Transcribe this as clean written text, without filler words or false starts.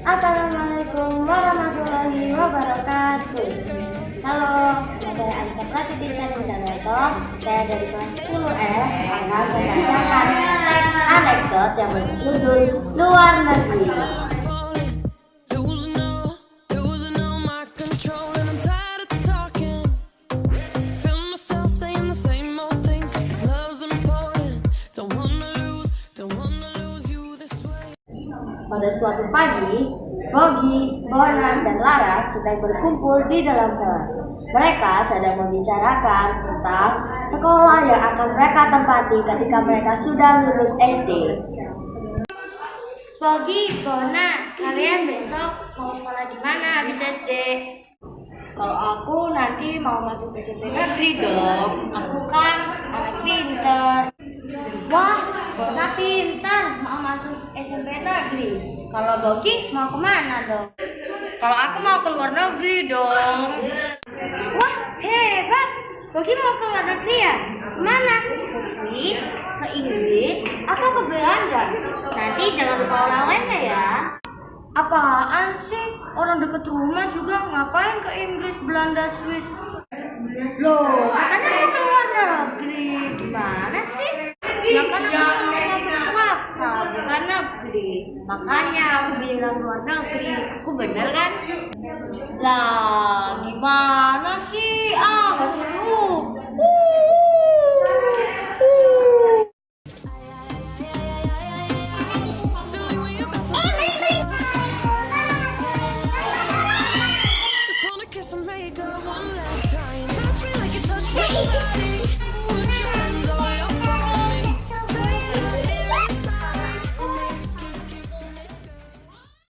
Assalamualaikum warahmatullahi wabarakatuh. Halo, saya Alika Pratiti Syanindarto. Saya dari kelas 10F akan membacakan teks anekdot yang berjudul Luar Negeri. Pada suatu pagi, Bogi, Bona, dan Laras sedang berkumpul di dalam kelas. Mereka sedang membicarakan tentang sekolah yang akan mereka tempati ketika mereka sudah lulus SD. Bogi, Bona, kalian besok mau sekolah di mana habis SD? Kalau aku nanti mau masuk SMP negeri dong. Aku kan anak pinter. Wah, Bona pintar mau masuk SMP negeri. Kalau Bogi mau kemana dong? Kalau aku mau ke luar negeri dong. Wah, hebat. Bogi mau ke luar negeri ya? Kemana? Ke Swiss, ke Inggris, atau ke Belanda? Nanti jangan lupa oleh-olehnya ya. Apaan sih? Orang deket rumah juga ngapain ke Inggris, Belanda, Swiss? Loh, katanya mau ke luar negeri. Gimana sih? Ya kan aku mau masuk swasta, bukan negeri. Makanya aku bilang luar negeri. Aku bener kan? Lah, gimana sih? Gak seru.